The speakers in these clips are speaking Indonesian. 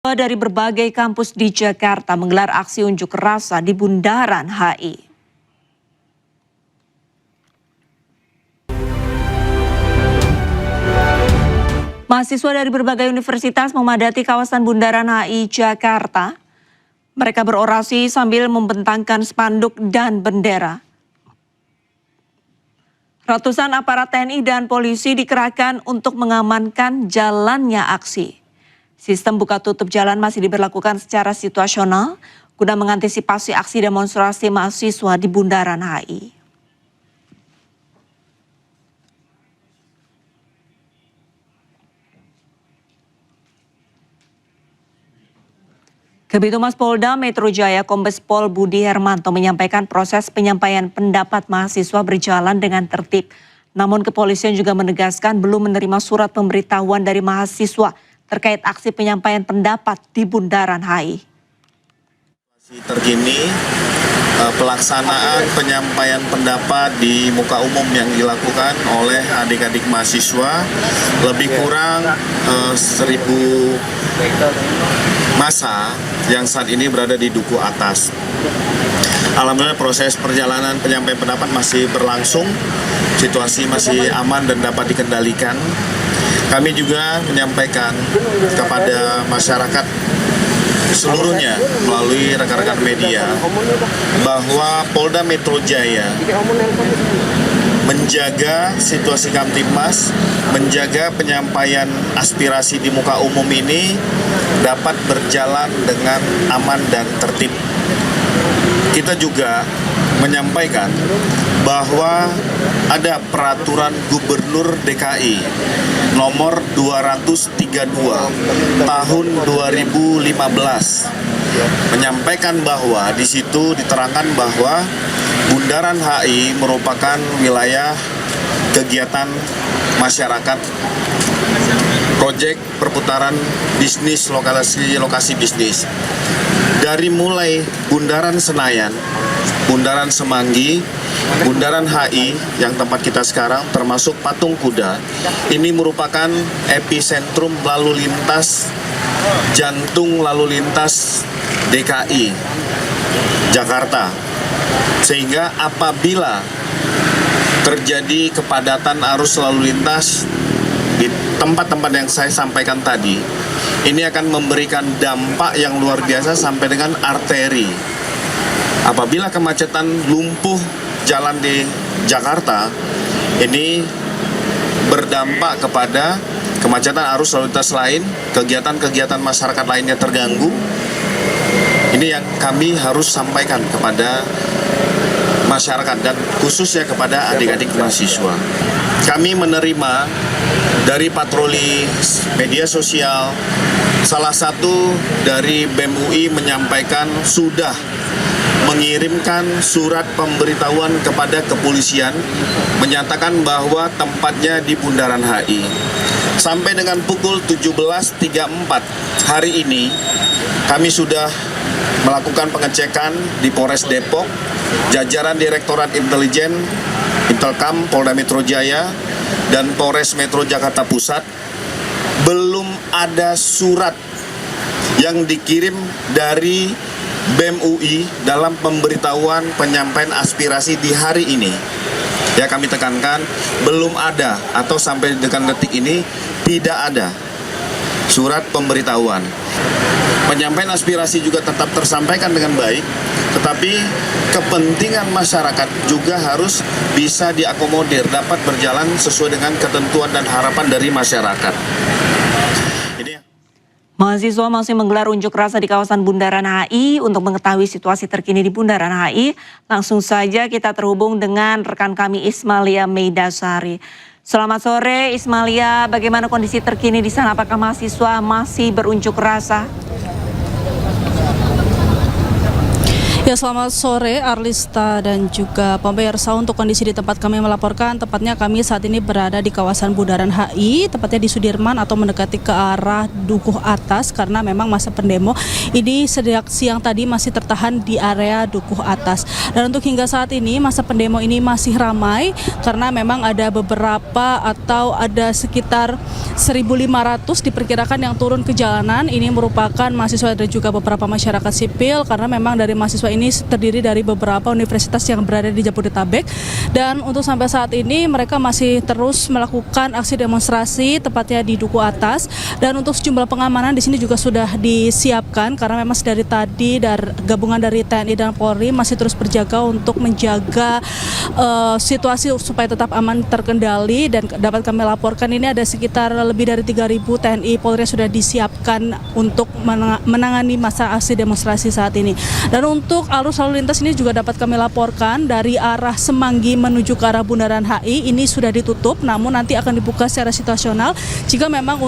Dari berbagai kampus di Jakarta menggelar aksi unjuk rasa di Bundaran HI. Mahasiswa dari berbagai universitas memadati kawasan Bundaran HI Jakarta. Mereka berorasi sambil membentangkan spanduk dan bendera. Ratusan aparat TNI dan polisi dikerahkan untuk mengamankan jalannya aksi. Sistem buka tutup jalan masih diberlakukan secara situasional guna mengantisipasi aksi demonstrasi mahasiswa di Bundaran HI. Kabitumas Polda Metro Jaya Kombes Pol Budi Hermanto menyampaikan proses penyampaian pendapat mahasiswa berjalan dengan tertib. Namun kepolisian juga menegaskan belum menerima surat pemberitahuan dari mahasiswa terkait aksi penyampaian pendapat di Bundaran HI. Terkini pelaksanaan penyampaian pendapat di muka umum yang dilakukan oleh adik-adik mahasiswa lebih kurang 1.000 massa yang saat ini berada di Duku Atas. Alhamdulillah proses perjalanan penyampaian pendapat masih berlangsung, situasi masih aman dan dapat dikendalikan. Kami juga menyampaikan kepada masyarakat seluruhnya melalui rekan-rekan media bahwa Polda Metro Jaya menjaga situasi Kamtibmas, menjaga penyampaian aspirasi di muka umum ini dapat berjalan dengan aman dan tertib. Kita juga menyampaikan bahwa ada peraturan Gubernur DKI nomor 232 tahun 2015 menyampaikan bahwa di situ diterangkan bahwa Bundaran HI merupakan wilayah kegiatan masyarakat, proyek perputaran bisnis, lokasi bisnis. Dari mulai Bundaran Senayan, Bundaran Semanggi, Bundaran HI yang tempat kita sekarang termasuk Patung Kuda, ini merupakan epicentrum lalu lintas, jantung lalu lintas DKI Jakarta. Sehingga apabila terjadi kepadatan arus lalu lintas di tempat-tempat yang saya sampaikan tadi, ini akan memberikan dampak yang luar biasa sampai dengan arteri. Apabila kemacetan lumpuh jalan di Jakarta, ini berdampak kepada kemacetan arus lalu lintas lain, kegiatan-kegiatan masyarakat lainnya terganggu. Ini yang kami harus sampaikan kepada masyarakat dan khususnya kepada adik-adik mahasiswa. Kami menerima dari patroli media sosial, salah satu dari BEM UI menyampaikan sudah mengirimkan surat pemberitahuan kepada kepolisian menyatakan bahwa tempatnya di Bundaran HI. Sampai dengan pukul 17.34 hari ini kami sudah melakukan pengecekan di Polres Depok, jajaran Direktorat Intelijen, Intelkam, Polda Metro Jaya, dan Polres Metro Jakarta Pusat. Belum ada surat yang dikirim dari BEM UI dalam pemberitahuan penyampaian aspirasi di hari ini. Ya, kami tekankan belum ada atau sampai dengan detik ini tidak ada surat pemberitahuan. Penyampaian aspirasi juga tetap tersampaikan dengan baik, tetapi kepentingan masyarakat juga harus bisa diakomodir, dapat berjalan sesuai dengan ketentuan dan harapan dari masyarakat. Mahasiswa masih menggelar unjuk rasa di kawasan Bundaran HI. Untuk mengetahui situasi terkini di Bundaran HI, langsung saja kita terhubung dengan rekan kami Ismalia Meidasari. Selamat sore Ismalia, bagaimana kondisi terkini di sana? Apakah mahasiswa masih berunjuk rasa? Ya, selamat sore Arlista dan juga pemirsa. Untuk kondisi di tempat kami melaporkan, tepatnya kami saat ini berada di kawasan Bundaran HI, tepatnya di Sudirman atau mendekati ke arah Dukuh Atas, karena memang masa pendemo ini sejak siang tadi masih tertahan di area Dukuh Atas. Dan untuk hingga saat ini masa pendemo ini masih ramai karena memang ada beberapa atau ada sekitar 1.500 diperkirakan yang turun ke jalanan. Ini merupakan mahasiswa dan juga beberapa masyarakat sipil, karena memang dari mahasiswa ini terdiri dari beberapa universitas yang berada di Jabodetabek, dan untuk sampai saat ini mereka masih terus melakukan aksi demonstrasi tepatnya di Dukuh Atas. Dan untuk sejumlah pengamanan di sini juga sudah disiapkan karena memang dari tadi gabungan dari TNI dan Polri masih terus berjaga untuk menjaga situasi supaya tetap aman terkendali. Dan dapat kami laporkan ini ada sekitar lebih dari 3.000 TNI Polri sudah disiapkan untuk menangani masa aksi demonstrasi saat ini. Dan untuk arus lalu lintas ini juga dapat kami laporkan dari arah Semanggi menuju ke arah Bundaran HI ini sudah ditutup, namun nanti akan dibuka secara situasional jika memang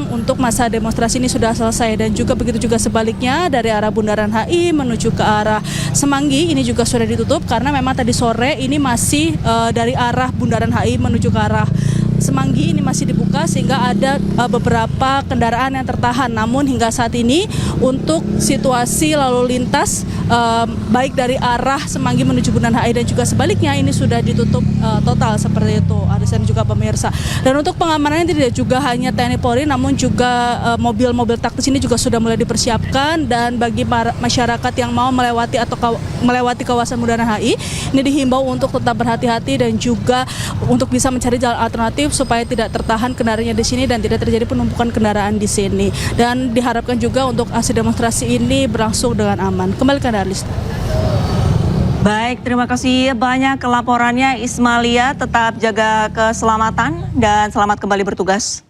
untuk masa demonstrasi ini sudah selesai. Dan juga begitu juga sebaliknya dari arah Bundaran HI menuju ke arah Semanggi ini juga sudah ditutup karena memang tadi sore ini masih dari arah Bundaran HI menuju ke arah Semanggi ini masih dibuka sehingga ada beberapa kendaraan yang tertahan. Namun hingga saat ini untuk situasi lalu lintas baik dari arah Semanggi menuju Bundaran HI dan juga sebaliknya ini sudah ditutup total seperti itu, Arisa dan juga pemirsa. Dan untuk pengamanannya tidak juga hanya TNI Polri, namun juga mobil-mobil taktis ini juga sudah mulai dipersiapkan. Dan bagi masyarakat yang mau melewati kawasan Bundaran HI ini dihimbau untuk tetap berhati-hati dan juga untuk bisa mencari jalan alternatif supaya tidak tertahan kendaraannya di sini dan tidak terjadi penumpukan kendaraan di sini. Dan diharapkan juga untuk aksi demonstrasi ini berlangsung dengan aman. Kembali ke Anda, Arlista. Baik, terima kasih banyak laporannya Ismalia. Tetap jaga keselamatan dan selamat kembali bertugas.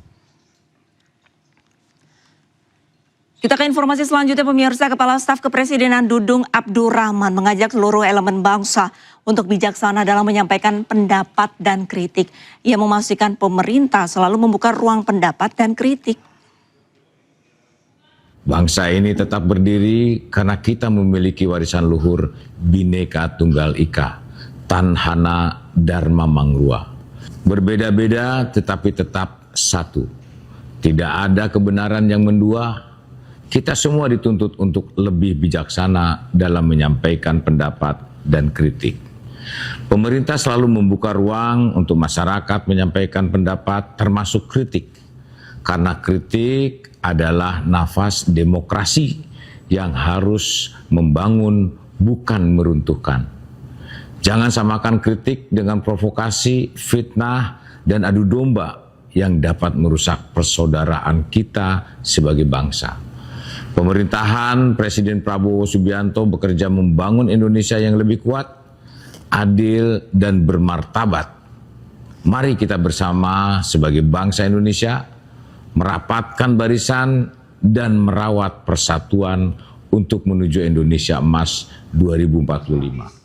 Kita ke informasi selanjutnya, pemirsa. Kepala Staf Kepresidenan Dudung Abdurrahman mengajak seluruh elemen bangsa untuk bijaksana dalam menyampaikan pendapat dan kritik. Ia memastikan pemerintah selalu membuka ruang pendapat dan kritik. Bangsa ini tetap berdiri karena kita memiliki warisan luhur Bhinneka Tunggal Ika, Tanhana Dharma Mangrua. Berbeda-beda tetapi tetap satu. Tidak ada kebenaran yang mendua. Kita semua dituntut untuk lebih bijaksana dalam menyampaikan pendapat dan kritik. Pemerintah selalu membuka ruang untuk masyarakat menyampaikan pendapat termasuk kritik. Karena kritik adalah nafas demokrasi yang harus membangun bukan meruntuhkan. Jangan samakan kritik dengan provokasi, fitnah, dan adu domba yang dapat merusak persaudaraan kita sebagai bangsa. Pemerintahan Presiden Prabowo Subianto bekerja membangun Indonesia yang lebih kuat, adil, dan bermartabat. Mari kita bersama sebagai bangsa Indonesia merapatkan barisan dan merawat persatuan untuk menuju Indonesia Emas 2045.